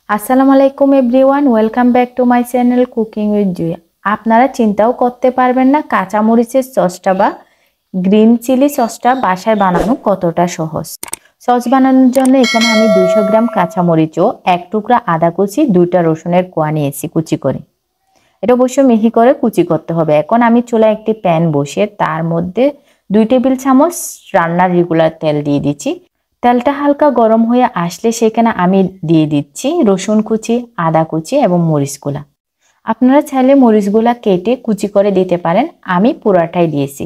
আসসালামু আলাইকুম everyone, welcome back to my channel cooking with জুয়া। আপনারা চিন্তাও করতে পারবেন না কাঁচামরিচের সসটা বা গ্রিন চিলি সসটা বাসায় বানানো কতটা সহজ। সস বানানোর জন্য এখানে আমি 200 গ্রাম কাঁচামরিচ ও 1 টুকরা আদা কুচি, 2টা রসুনের কোয়া নিয়েছি কুচি করে। এটা অবশ্যই মিহি করে কুচি করতে হবে। এখন আমি চুলায় একটি প্যান বসিয়ে তার মধ্যে 2 টেবিল চামচ রান্নার রেগুলার তেল দিয়ে দিচ্ছি। তেলটা হালকা গরম হয়ে আসলে সেখানে আমি দিয়ে দিচ্ছি রসুন কুচি, আদা কুচি এবং মরিচগুলা। আপনারা চাইলে মরিচগুলা কেটে কুচি করে দিতে পারেন, আমি পুরাটাই দিয়েছি।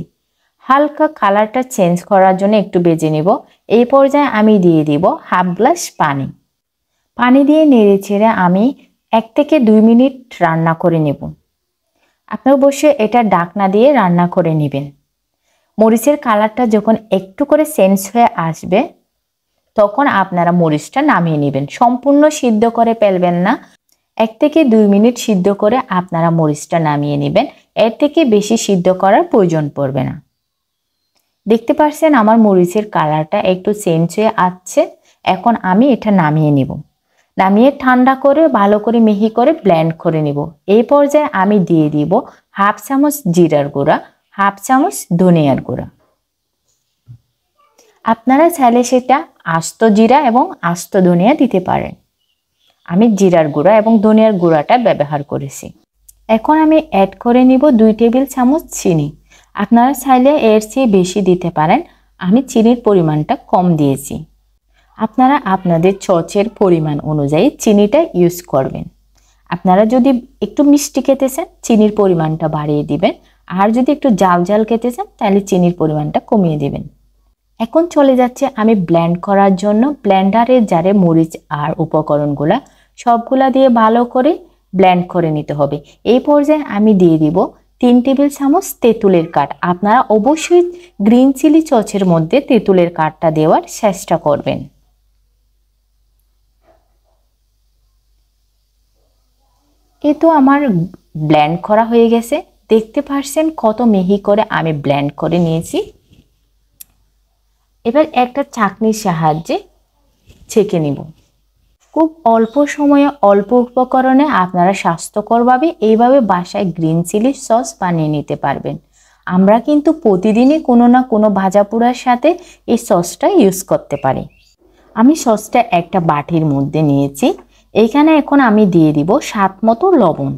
হালকা কালারটা চেঞ্জ করার জন্য একটু ভেজে নিব। এই পর্যায়ে আমি দিয়ে দিব হাফ গ্লাস পানি। পানি দিয়ে নেড়ে ছেড়ে আমি 1 থেকে 2 মিনিট রান্না করে নেব। আপনারা অবশ্যই এটা ঢাকনা দিয়ে রান্না করে নেবেন। মরিচের কালারটা যখন একটু করে চেঞ্জ হয়ে আসবে তখন আপনারা মরিচটা নামিয়ে নেবেন। সম্পূর্ণ সিদ্ধ করে ফেলবেন না, 1 থেকে 2 মিনিট সিদ্ধ করে আপনারা মরিচটা নামিয়ে নেবেন। এর থেকে বেশি সিদ্ধ করার প্রয়োজন পড়বে না। দেখতে পাচ্ছেন আমার মরিচের কালারটা একটু চেঞ্জ হয়ে আসছে। এখন আমি এটা নামিয়ে নিব। নামিয়ে ঠান্ডা করে ভালো করে মিহি করে ব্লেন্ড করে নিব। এই পর্যায়ে আমি দিয়ে দিব হাফ চামচ জিরার গুঁড়া, হাফ চামচ ধনিয়ার গুঁড়া। আপনারা চাইলে সেটা আস্ত জিরা এবং আস্ত ধনিয়া দিতে পারেন। আমি জিরার গুঁড়া এবং ধনিয়ার গুঁড়াটা ব্যবহার করেছি। এখন আমি অ্যাড করে নিব 2 টেবিল চামচ চিনি। আপনারা চাইলে এর চেয়ে বেশি দিতে পারেন, আমি চিনির পরিমাণটা কম দিয়েছি। আপনারা আপনাদের সসের পরিমাণ অনুযায়ী চিনিটা ইউজ করবেন। আপনারা যদি একটু মিষ্টি খেতে চান চিনির পরিমাণটা বাড়িয়ে দিবেন, আর যদি একটু ঝাল ঝাল খেতে চান তাহলে চিনির পরিমাণটা কমিয়ে দিবেন। এখন চলে যাচ্ছে আমি ব্লেন্ড করার জন্য। ব্লেন্ডারে জারে মরিচ আর উপকরণগুলা সবগুলা দিয়ে ভালো করে ব্লেন্ড করে নিতে হবে। এই পর্যায়ে আমি দিয়ে দিব 3 টেবিল চামচ তেঁতুলের কাঠ। আপনারা অবশ্যই গ্রিন চিলি সসের মধ্যে তেঁতুলের কাঠটা দেওয়ার চেষ্টা করবেন। এই তো আমার ব্লেন্ড করা হয়ে গেছে। দেখতে পাচ্ছেন কত মিহি করে আমি ব্লেন্ড করে নিয়েছি। এবার একটা চাকনির সাহায্যে ছেঁকে নিব। খুব অল্প সময়ে অল্প উপকরণে আপনারা স্বাস্থ্যকরভাবে এইভাবে বাসায় গ্রিন চিলি সস বানিয়ে নিতে পারবেন। আমরা কিন্তু প্রতিদিনই কোনো না কোনো ভাজা পোড়ার সাথে এই সসটা ইউজ করতে পারি। আমি সসটা একটা বাটির মধ্যে নিয়েছি। এইখানে এখন আমি দিয়ে দিব স্বাদ মতো লবণ।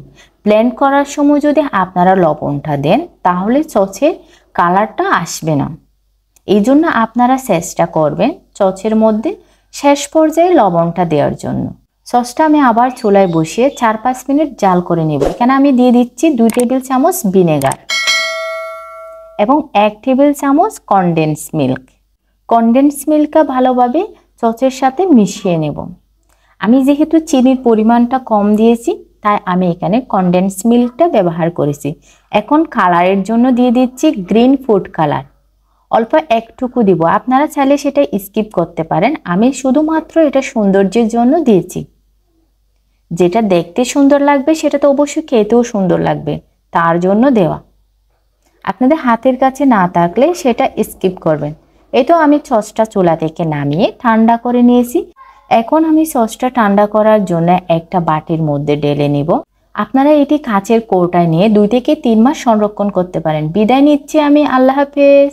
ব্লেন্ড করার সময় যদি আপনারা লবণটা দেন তাহলে সসের কালারটা আসবে না। এই জন্য আপনারা চেষ্টা করবেন সসের মধ্যে শেষ পর্যায়ে লবণটা দেওয়ার জন্য। সসটা আমি আবার চুলায় বসিয়ে 4-5 মিনিট জাল করে নেব। এখানে আমি দিয়ে দিচ্ছি 2 টেবিল চামচ ভিনেগার এবং 1 টেবিল চামচ কনডেন্স মিল্ক। কনডেন্স মিল্কটা ভালোভাবে সসের সাথে মিশিয়ে নেব। আমি যেহেতু চিনির পরিমাণটা কম দিয়েছি তাই আমি এখানে কনডেন্স মিল্কটা ব্যবহার করেছি। এখন কালারের জন্য দিয়ে দিচ্ছি গ্রিন ফুড কালার। অল্প একটুকু দিব, আপনারা চাইলে সেটা স্কিপ করতে পারেন। আমি শুধুমাত্র এটা সৌন্দর্যের জন্য দিয়েছি। যেটা দেখতে সুন্দর লাগবে সেটা তো অবশ্যই খেতেও সুন্দর লাগবে, তার জন্য দেওয়া। আপনাদের হাতের কাছে না থাকলে সেটা স্কিপ করবেন। এই তো আমি সসটা চুলা থেকে নামিয়ে ঠান্ডা করে নিয়েছি। এখন আমি সসটা ঠান্ডা করার জন্য একটা বাটির মধ্যে ঢেলে নিব। আপনারা এটি কাচের কৌটায় নিয়ে 2 থেকে 3 মাস সংরক্ষণ করতে পারেন। বিদায় নিচ্ছি আমি, আল্লাহ হাফেজ।